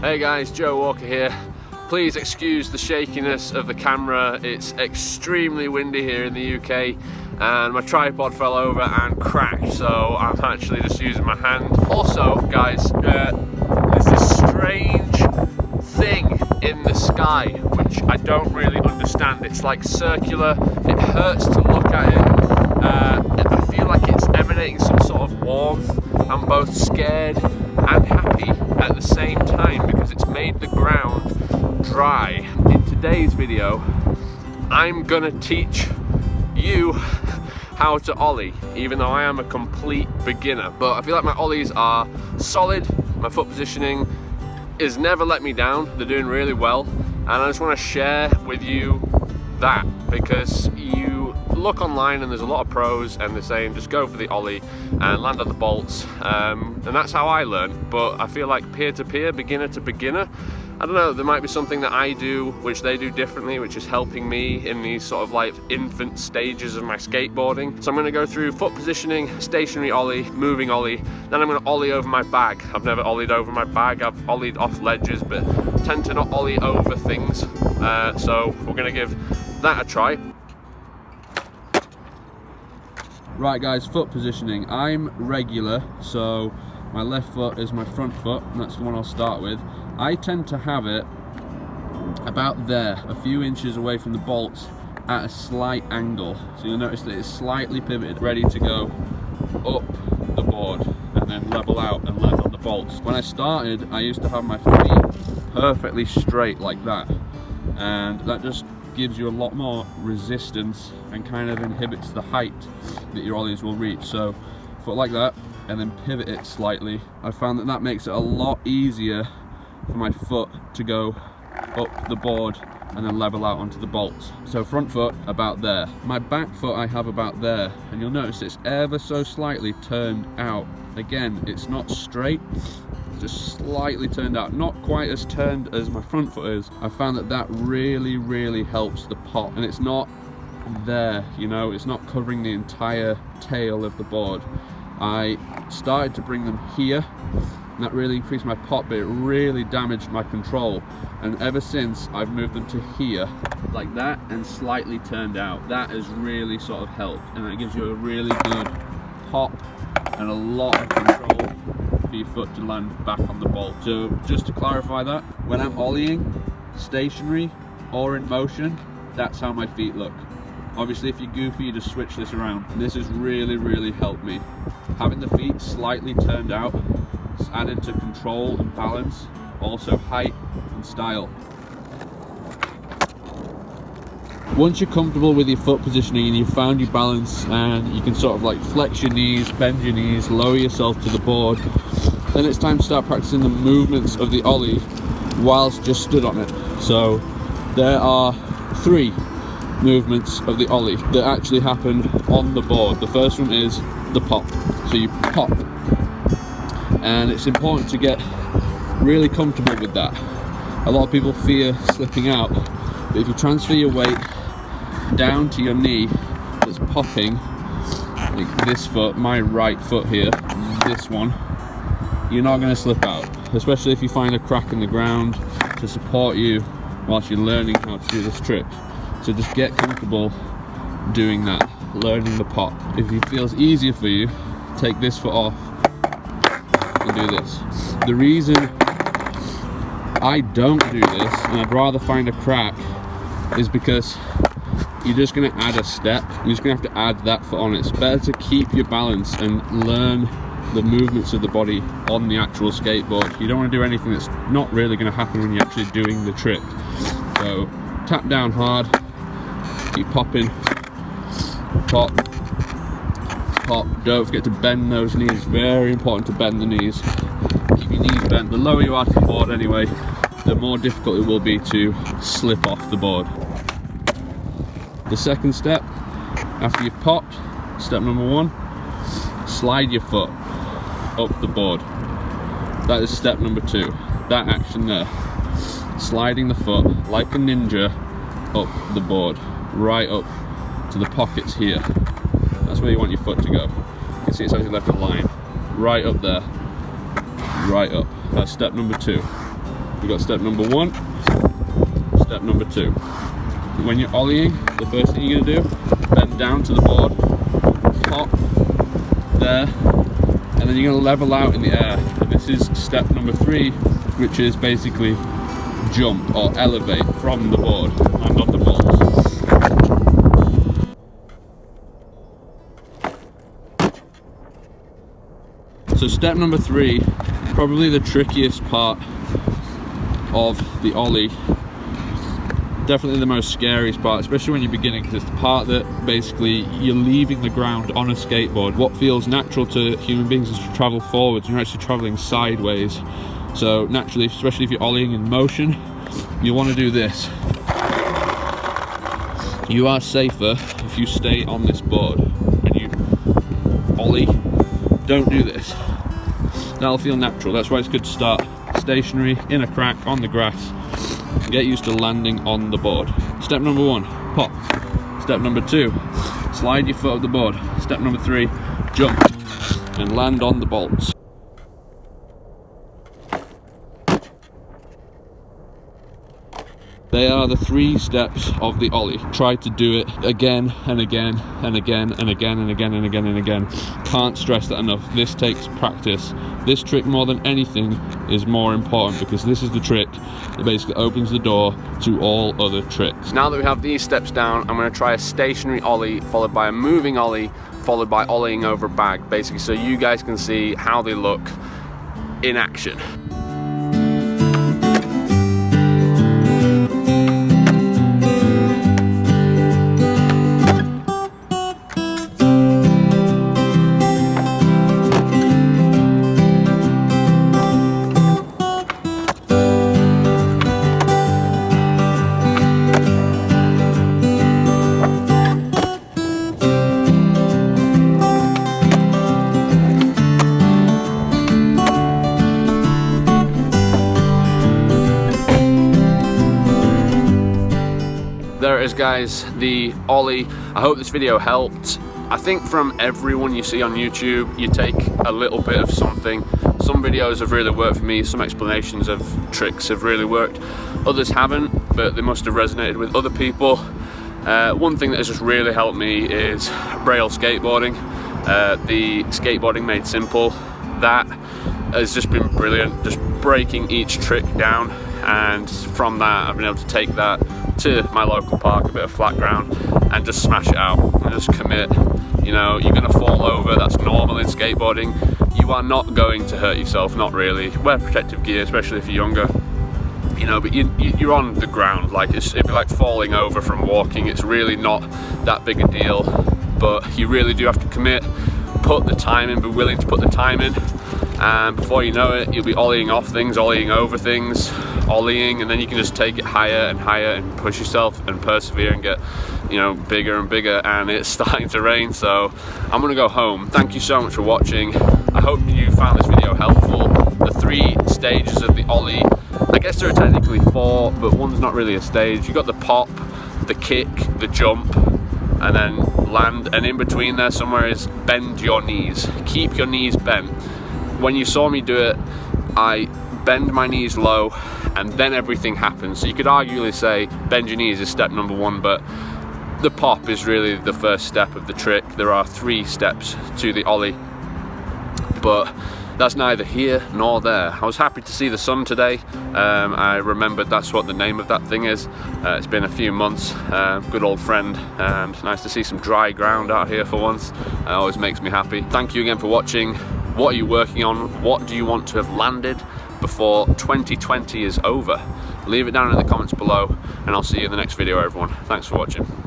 Hey guys, Joe Walker here. Please excuse the shakiness of the camera. It's extremely windy here in the UK and my tripod fell over and cracked, so I'm actually just using my hand. Also guys, there's this strange thing in the sky which I don't really understand. It's like circular, it hurts to look at it. I feel like it's emanating some sort of warmth. I'm both scared and happy at the same time because it's made the ground dry. In today's video, I'm gonna teach you how to ollie, even though I am a complete beginner. But I feel like my ollies are solid, my foot positioning is never let me down, they're doing really well, and I just want to share with you that because you look online and there's a lot of pros and they're saying just go for the ollie and land on the bolts, and that's how I learn. But I feel like peer-to-peer, beginner to beginner, I don't know, there might be something that I do which they do differently, which is helping me in these sort of like infant stages of my skateboarding. So I'm going to go through foot positioning, stationary ollie, moving ollie, then I'm going to ollie over my bag. I've never ollied over my bag, I've ollied off ledges but tend to not ollie over things, so we're going to give that a try. Right guys, foot positioning. I'm regular, so my left foot is my front foot, and that's the one I'll start with. I tend to have it about there, a few inches away from the bolts at a slight angle. So you'll notice that it's slightly pivoted, ready to go up the board and then level out and land on the bolts. When I started, I used to have my feet perfectly straight like that, and that just gives you a lot more resistance and kind of inhibits the height that your ollies will reach. So foot like that and then pivot it slightly. I found that that makes it a lot easier for my foot to go up the board and then level out onto the bolts. So front foot about there. My back foot I have about there, and you'll notice it's ever so slightly turned out. Again, it's not straight, it's just slightly turned out, not quite as turned as my front foot is. I found that that really helps the pop, and it's not there, you know, it's not covering the entire tail of the board. I started to bring them here, and that really increased my pop, but it really damaged my control. And ever since, I've moved them to here, like that, and slightly turned out. That has really sort of helped, and that gives you a really good pop and a lot of control for your foot to land back on the bolt. So just to clarify that, when I'm ollieing, stationary or in motion, that's how my feet look. Obviously if you're goofy, you just switch this around. And this has really helped me. Having the feet slightly turned out, it's added to control and balance, also height and style. Once you're comfortable with your foot positioning and you've found your balance and you can sort of like flex your knees, bend your knees, lower yourself to the board, then it's time to start practicing the movements of the ollie whilst just stood on it. So there are 3 movements of the ollie that actually happen on the board. The first one is the pop. So you pop, and it's important to get really comfortable with that. A lot of people fear slipping out, but if you transfer your weight down to your knee that's popping, like this foot, my right foot here, this one, you're not going to slip out, especially if you find a crack in the ground to support you whilst you're learning how to do this trick. So just get comfortable doing that, learning the pop. If it feels easier for you, take this foot off and do this. The reason I don't do this, and I'd rather find a crack, is because you're just going to add a step. You're just going to have to add that foot on. It's better to keep your balance and learn the movements of the body on the actual skateboard. You don't want to do anything that's not really going to happen when you're actually doing the trick. So tap down hard, keep popping, pop, pop. Don't forget to bend those knees. Very important to bend the knees. Keep your knees bent. The lower you are to the board anyway, the more difficult it will be to slip off the board. The second step, after you've popped, step number 1, slide your foot up the board. That is step number 2. That action there, sliding the foot like a ninja up the board, right up to the pockets here. That's where you want your foot to go. You can see it's actually left a line right up there, right up. That's step number 2. we've got step number 1, step number 2. When you're ollieing, the first thing you're going to do, bend down to the board, pop, there, and then you're going to level out in the air. And this is step number 3, which is basically jump or elevate from the board, land on the balls. So step number 3, probably the trickiest part of the ollie. Definitely the most scariest part, especially when you're beginning, because it's the part that basically you're leaving the ground on a skateboard. What feels natural to human beings is to travel forwards, and you're actually traveling sideways. So naturally, especially if you're ollieing in motion, you want to do this. You are safer if you stay on this board. When you ollie, don't do this. That'll feel natural. That's why it's good to start stationary, in a crack, on the grass. Get used to landing on the board. Step number 1, pop. Step number 2, slide your foot up the board. Step number 3, jump and land on the bolts. They are the 3 steps of the ollie. Try to do it again and again and again and again and again and again and again. Can't stress that enough. This takes practice. This trick, more than anything, is more important because this is the trick that basically opens the door to all other tricks. Now that we have these steps down, I'm going to try a stationary ollie followed by a moving ollie followed by ollieing over a bag, basically so you guys can see how they look in action. There it is, guys, the ollie. I hope this video helped. I think from everyone you see on YouTube, you take a little bit of something. Some videos have really worked for me, some explanations of tricks have really worked. Others haven't, but they must have resonated with other people. One thing that has just really helped me is Braille skateboarding. The skateboarding made simple. That has just been brilliant, just breaking each trick down, and from that I've been able to take that to my local park, a bit of flat ground, and just smash it out and just commit. You know, you're gonna fall over, that's normal in skateboarding. You are not going to hurt yourself, not really. Wear protective gear, especially if you're younger. You know, but you're on the ground, like it'd be like falling over from walking. It's really not that big a deal, but you really do have to commit, put the time in, be willing to put the time in, and before you know it, you'll be ollieing off things, ollieing over things, ollieing, and then you can just take it higher and higher and push yourself and persevere and get, you know, bigger and bigger. And it's starting to rain, so I'm gonna go home. Thank you so much for watching. I hope you found this video helpful. The 3 stages of the ollie, I guess there are technically 4, but one's not really a stage. You got the pop, the kick, the jump, and then land, and in between there somewhere is bend your knees. Keep your knees bent. When you saw me do it, I bend my knees low and then everything happens. So you could arguably say bend your knees is step number 1, but the pop is really the first step of the trick. There are 3 steps to the ollie, but that's neither here nor there. I was happy to see the sun today. I remembered that's what the name of that thing is. It's been a few months. Good old friend, and nice to see some dry ground out here for once. It always makes me happy. Thank you again for watching. What are you working on? What do you want to have landed before 2020 is over? Leave it down in the comments below, and I'll see you in the next video, everyone. Thanks for watching.